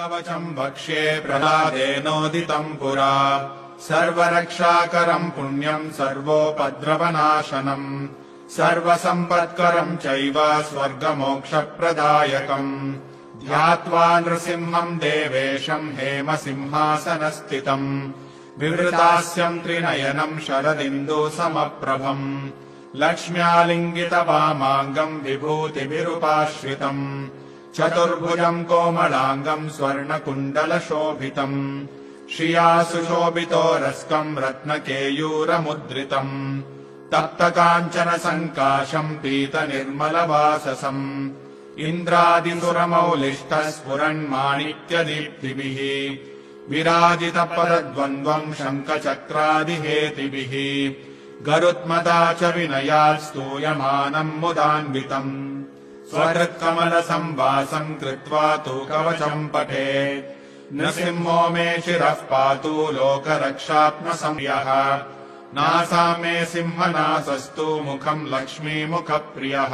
कवचम् वक्ष्ये प्रह्लादेनोदितम् पुरा सर्वरक्षाकरम् पुण्यम् सर्वोपद्रवनाशनम् सर्वसम्पत्करम् चैव स्वर्गमोक्षप्रदायकम् ध्यात्वा नृसिंहम् देवेशम् हेमसिंहासनस्थितम् विवृतास्यम् त्रिनयनम् शरदिन्दुसमप्रभम् लक्ष्म्यालिङ्गितवामाङ्गम् विभूतिभिरुपाश्रितम् चतुर्भुजम् कोमलाङ्गम् स्वर्णकुण्डलशोभितम् श्रिया सुशोभितोरस्कम् रत्नकेयूरमुद्रितम् तप्तकाञ्चनसङ्काशम् पीतनिर्मलवाससम् इन्द्रादिसुरमौलिष्ठः स्फुरन्माणिक्यदीप्तिभिः विराजितपदद्वन्द्वम् शङ्खचक्रादिहेतिभिः गरुत्मता च विनयात् स्तूयमानम् मुदान्वितम् स्वहृत्कमलसंवासम् कृत्वा तु कवचम् पठेत् नृसिंहो मे शिरः पातु लोकरक्षात्मसंयः नासा मे सिंहनासस्तु मुखम् लक्ष्मीमुखप्रियः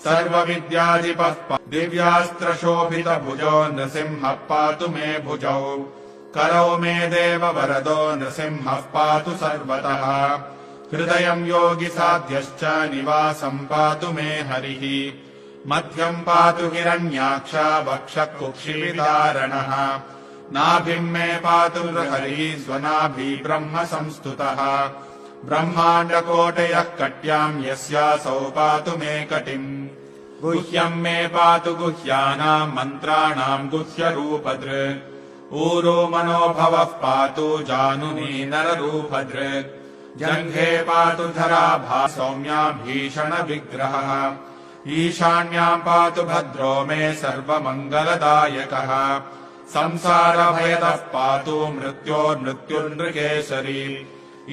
सर्वविद्याधिपः दिव्यास्त्रशोभितभुजो नृसिंहः पातु मे भुजौ करौ मे देववरदो नृसिंहः पातु सर्वतः हृदयम् योगिसाध्यश्च निवासम् पातु मे हरिः मध्यम् पातु हिरण्याक्ष वक्षः कुक्षिविदारणः नाभिम् मे पातु हरिः स्वनाभि ब्रह्म संस्तुतः ब्रह्माण्डकोटयः कट्याम् यस्यासौ पातु मे कटिम् गुह्यम् मे पातु गुह्यानाम् मन्त्राणाम् गुह्यरूपदृक् ऊरो मनोभवः पातु जानुनी नररूपदृक् जङ्घे पातु धराभा सौम्या भीषणविग्रहः ईशान्याम् पातु भद्रो मे सर्वमङ्गलदायकः संसारभयतः पातु मृत्योर्मृत्युर्नृकेसरी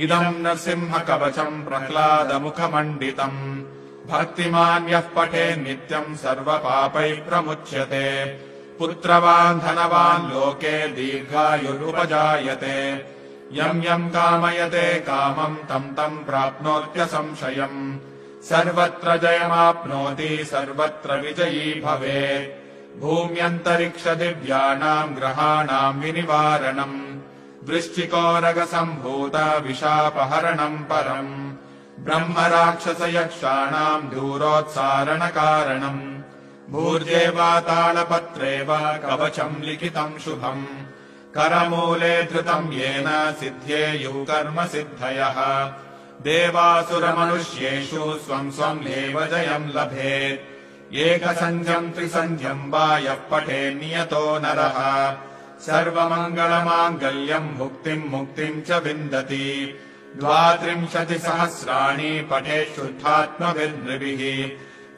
इदम् नृसिंहकवचम् प्रह्लादमुखमण्डितम् भक्तिमान् यः पठेत् नित्यम् सर्वपापैः प्रमुच्यते पुत्रवान् धनवान् लोके दीर्घायुरुपजायते यम् यम् कामयते कामम् तम् तम् प्राप्नोत्यसंशयम् सर्वत्र जयमाप्नोति सर्वत्र विजयी भवेत् भूम्यन्तरिक्षदिव्यानाम् ग्रहाणाम् विनिवारणम् वृश्चिकोरगसम्भूत विशापहरणम् परम् ब्रह्मराक्षसयक्षाणाम् दूरोत्सारणकारणम् भूर्जे वा तालपत्रे वा कवचम् लिखितम् शुभम् करमूले धृतम् येन सिद्ध्येयुः कर्म सिद्धयः देवासुरमनुष्येषु स्वम् स्वम् एव जयम् लभेत् एकसन्ध्यम् त्रिसन्ध्यम् वा यः पठेन्नियतो नरः सर्वमङ्गलमाङ्गल्यम् मुक्तिम् मुक्तिम् च विन्दति 32 सहस्राणि पठेत् शुद्धात्मभिर्नृभिः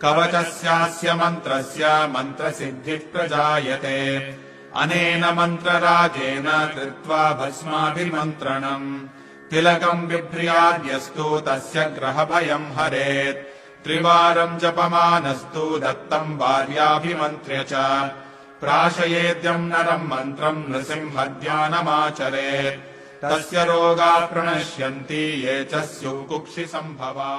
कवचस्यास्य मन्त्रस्य मन्त्रसिद्धिः प्रजायते अनेन मन्त्रराजेन कृत्वा भस्माभिमन्त्रणम् तिलकम् बिभ्र्याद्यस्तु तस्य ग्रहभयम् हरेत् त्रिवारम् जपमानस्तु दत्तम् भार्याभिमन्त्र्य च प्राशयेद्यम् नरम् मन्त्रम् नृसिंहध्यानमाचरेत् तस्य रोगाः प्रणश्यन्ति ये च स्युः कुक्षिसम्भवा।